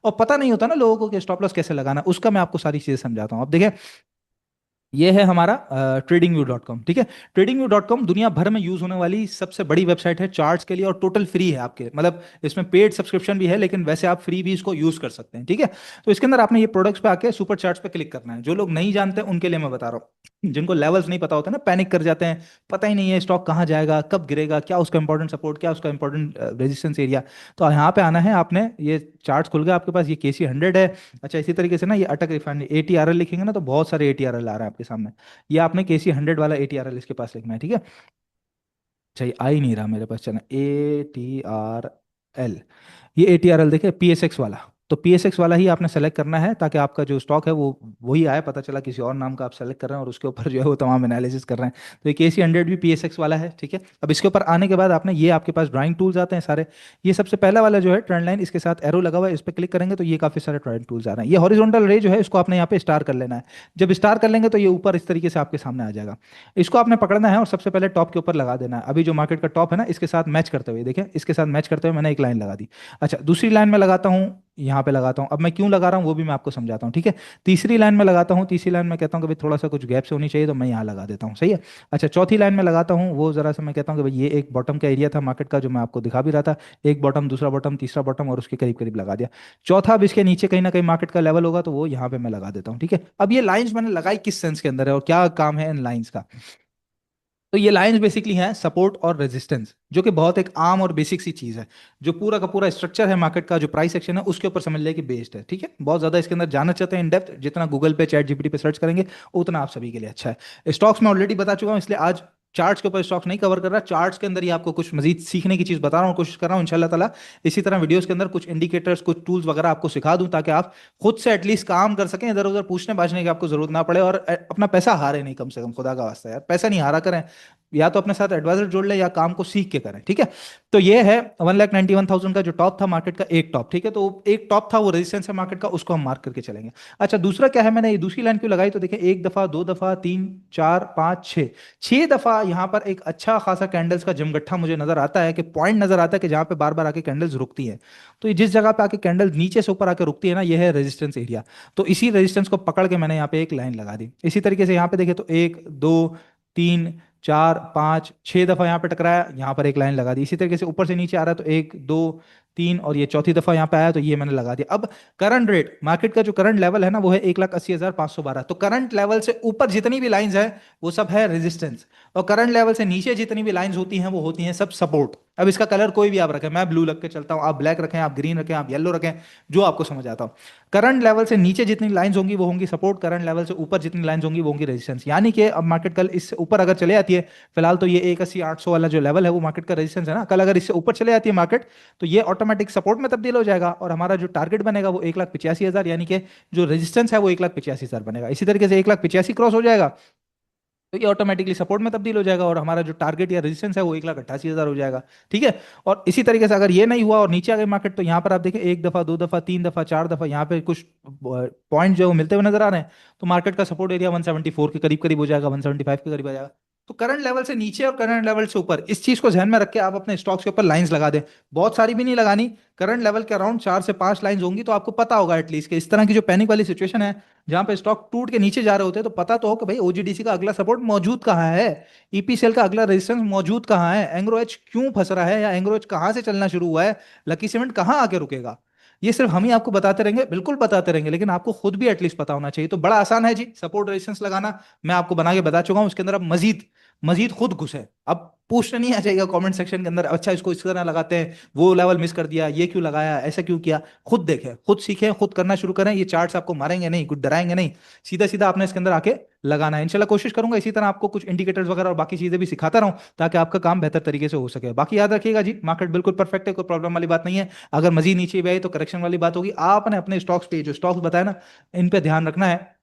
और पता नहीं होता ना लोगों को कि स्टॉप लॉस कैसे लगाना, उसका मैं आपको सारी चीजें समझाता हूँ। अब देखिए, ये है हमारा tradingview.com, ठीक है। tradingview.com दुनिया भर में यूज होने वाली सबसे बड़ी वेबसाइट है चार्ट्स के लिए, और टोटल फ्री है आपके, मतलब इसमें पेड सब्सक्रिप्शन भी है, लेकिन वैसे आप फ्री भी इसको यूज कर सकते हैं, ठीक है। तो इसके अंदर आपने ये प्रोडक्ट्स पे आके सुपर चार्ट्स पे क्लिक करना है। जो लोग नहीं जानते उनके लिए मैं बता रहा हूँ, जिनको लेवल्स नहीं पता होता ना, पैनिक कर जाते हैं, पता ही नहीं है स्टॉक कहाँ जाएगा, कब गिरेगा, क्या उसका इंपॉर्टेंट सपोर्ट, क्या उसका इंपॉर्टेंट रेजिस्टेंस एरिया। तो यहाँ पे आना है आपने, ये चार्ट्स खुल गया आपके पास, ये KC 100 है। अच्छा, इसी तरीके से ना ये अटक रिफाइंड ATRL लिखेंगे ना तो बहुत सारे ATRL आ रहे हैं आपके सामने। ये आपने KC 100 वाला ATRL इसके पास लिखना है, ठीक है। अच्छा, ये आ ही नहीं रहा मेरे पास, चला ATRL। ये ATRL देखे, PSX वाला। तो PSX वाला ही आपने सेलेक्ट करना है, ताकि आपका जो स्टॉक है वो वही आए, पता चला किसी और नाम का आप सेलेक्ट कर रहे हैं और उसके ऊपर जो है वो तमाम एनालिसिस कर रहे हैं। तो ये KC 100 भी PSX वाला है, ठीक है। अब इसके ऊपर आने के बाद आपने, ये आपके पास ड्राइंग टूल्स आते हैं सारे। ये सबसे पहला वाला जो है ट्रेंड लाइन, इसके साथ एरो लगा हुआ है, इस पर क्लिक करेंगे तो ये काफी सारे ट्रेंड टूल्स आ रहे हैं। ये हॉरिजॉन्टल रे जो है इसको आपने यहाँ पे स्टार कर लेना है। जब स्टार कर लेंगे तो ये ऊपर इस तरीके से आपके सामने आ जाएगा। इसको आपने पकड़ना है और सबसे पहले टॉप के ऊपर लगा देना है। अभी जो मार्केट का टॉप है ना, इसके साथ मैच करते हुए देखें, इसके साथ मैच करते हुए मैंने एक लाइन लगा दी। अच्छा, दूसरी लाइन में लगाता हूँ, यहाँ पे लगाता हूँ। अब मैं क्यों लगा रहा हूँ वो भी मैं आपको समझाता हूँ, ठीक है। तीसरी लाइन में लगाता हूँ, तीसरी लाइन में कहता हूँ कि भाई थोड़ा सा कुछ गैप से होनी चाहिए, तो मैं यहाँ लगा देता हूँ, सही है। अच्छा, चौथी लाइन में लगाता हूँ, वो जरा सा मैं कहता हूँ कि भाई ये एक बॉटम का एरिया था मार्केट का, जो मैं आपको दिखा भी रहा था। एक बॉटम, दूसरा बॉटम, तीसरा बॉटम, और उसके करीब करीब लगा दिया। चौथा, अब इसके नीचे कहीं ना कहीं मार्केट का लेवल होगा, तो वो यहाँ पे मैं लगा देता हूँ, ठीक है। अब ये लाइंस मैंने लगाई किस सेंस के अंदर है और क्या काम है इन लाइंस का। तो ये लाइंस बेसिकली हैं सपोर्ट और रेजिस्टेंस, जो कि बहुत एक आम और बेसिक सी चीज है। जो पूरा का पूरा स्ट्रक्चर है मार्केट का, जो प्राइस एक्शन है उसके ऊपर समझ लिया कि बेस्ड है, ठीक है। बहुत ज्यादा इसके अंदर जानना चाहते हैं इन डेप्थ, जितना गूगल पे, ChatGPT पे सर्च करेंगे उतना आप सभी के लिए अच्छा है। स्टॉक्स में ऑलरेडी बता चुका हूं, इसलिए आज चार्ट्स के ऊपर स्टॉक्स नहीं कवर कर रहा। चार्ट्स के अंदर ही आपको कुछ मजीद सीखने की चीज बता रहा हूँ, कोशिश कर रहा हूँ इंशाल्लाह ताला इसी तरह वीडियोस के अंदर कुछ इंडिकेटर्स, कुछ टूल्स वगैरह आपको सिखा दूं, ताकि आप खुद से एटलीस्ट काम कर सकें, इधर उधर पूछने बाछने की आपको जरूरत ना पड़े, और अपना पैसा हारे नहीं, कम से कम खुदा का वास्ता यार, पैसा नहीं हारा करें। या तो अपने साथ एडवाइजर जोड़ ले, या काम को सीख के करें, ठीक है। तो ये है 1,91,000 का जो टॉप था मार्केट का, एक टॉप, ठीक है। तो एक टॉप था, वो रेजिस्टेंस है मार्केट का, उसको हम मार्क करके चलेंगे। अच्छा, दूसरा क्या है, मैंने ये दूसरी लाइन क्यों लगाई, तो देखिए, एक दफा, दो दफा, तीन, चार, पांच, छह, छह दफा यहाँ पर एक अच्छा खासा कैंडल्स का जमगट्ठा मुझे नजर आता है, कि पॉइंट नजर आता है कि जहां पे बार बार आके कैंडल्स रुकती है। तो ये जिस जगह पे आके कैंडल नीचे से ऊपर आके रुकती है ना, ये है रेजिस्टेंस एरिया। तो इसी रेजिस्टेंस को पकड़ के मैंने यहाँ पे एक लाइन लगा दी। इसी तरीके से यहाँ पे देखिए, तो एक, दो, तीन, चार, पांच, छह दफा यहाँ पे टकराया, यहाँ पर एक लाइन लगा दी। इसी तरीके से ऊपर से नीचे आ रहा है, तो एक, दो, तीन, और ये चौथी दफा यहाँ पे आया, तो ये मैंने लगा दिया। अब करंट रेट, मार्केट का जो करंट लेवल है ना, वो है 1,80,512। तो करंट लेवल से ऊपर जितनी भी लाइंस है वो सब है रेजिस्टेंस, और करंट लेवल से नीचे जितनी भी लाइंस होती हैं वो होती हैं सब सपोर्ट। अब इसका कलर कोई भी आप रखें, मैं ब्लू रख के चलता हूँ, आप ब्लैक रखें, आप ग्रीन रखें, आप येलो रखें, जो आपको समझ आता हो। करंट लेवल से नीचे जितनी लाइंस होंगी वो होंगी सपोर्ट, करंट लेवल से ऊपर जितनी लाइंस होंगी वो होंगी रेजिस्टेंस। यानी कि अब मार्केट कल इससे ऊपर अगर चले जाती है, फिलहाल तो ये 81,800 वाला जो लेवल है वो मार्केट का रेजिस्टेंस है ना, कल अगर इससे ऊपर चले जाती है मार्केट, तो ये ऑटोमेटिक सपोर्ट में तब्दील हो जाएगा, और हमारा जो टारगेट बनेगा वो 1,85,000, यानी कि जो रेजिस्टेंस है वो 1,85,000 बनेगा। इसी तरीके से 1,85,000 क्रॉस हो जाएगा, तो ये ऑटोमेटिकली सपोर्ट में तब्दील हो जाएगा, और हमारा जो टारगेट या रेजिस्टेंस है वो 1,88,000 हो जाएगा, ठीक है। और इसी तरीके से अगर ये नहीं हुआ और नीचे आ गई मार्केट, तो यहाँ पर आप देखें, एक दफा, दो दफा, तीन दफा, चार दफा यहाँ पे कुछ पॉइंट जो है वो मिलते हुए नजर आ रहे हैं। तो मार्केट का सपोर्ट एरिया 174 के करीब करीब हो जाएगा, 175 के करीब आ जाएगा। तो करंट लेवल से नीचे और करंट लेवल से ऊपर, इस चीज को ध्यान में रख के आप अपने स्टॉक्स के ऊपर लाइंस लगा दें। बहुत सारी भी नहीं लगानी, करंट लेवल के अराउंड 4 से 5 लाइंस होंगी, तो आपको पता होगा एटलीस्ट कि इस तरह की जो पैनिक वाली सिचुएशन है, जहां पे स्टॉक टूट के नीचे जा रहे होते हैं, तो पता तो हो कि भाई OGDC का अगला सपोर्ट मौजूद कहाँ है, EPCL का अगला रेजिस्टेंस मौजूद कहाँ है, एंग्रो एच क्यों फंस रहा है, या एंग्रो एच कहाँ से चलना शुरू हुआ है, लकी सीमेंट कहाँ आके रुकेगा। ये सिर्फ हम ही आपको बताते रहेंगे, बिल्कुल बताते रहेंगे, लेकिन आपको खुद भी एटलीस्ट पता होना चाहिए। तो बड़ा आसान है जी सपोर्ट रेजिस्टेंस लगाना, मैं आपको बना के बता चुका हूं। उसके अंदर अब मजीद मजीद खुद घुसे, अब पूछना नहीं आ जाएगा कमेंट सेक्शन के अंदर, अच्छा इसको इस तरह लगाते हैं, वो लेवल मिस कर दिया, ये क्यों लगाया, ऐसा क्यों किया। खुद देखें, खुद सीखें, खुद करना शुरू करें। ये चार्ट्स आपको मारेंगे नहीं, कुछ डराएंगे नहीं, सीधा सीधा आपने इसके अंदर आके लगाना है। इंशाल्लाह कोशिश करूंगा इसी तरह आपको कुछ इंडिकेटर्स वगैरह और बाकी चीजें भी सिखाता रहूं, ताकि आपका काम बेहतर तरीके से हो सके। बाकी याद रखिएगा जी, मार्केट बिल्कुल परफेक्ट है, कोई प्रॉब्लम वाली बात नहीं है। अगर मजीद नीचे भी आई तो करेक्शन वाली बात होगी। आपने अपने स्टॉक्स पे जो स्टॉक्स बताए ना, इन पे ध्यान रखना है,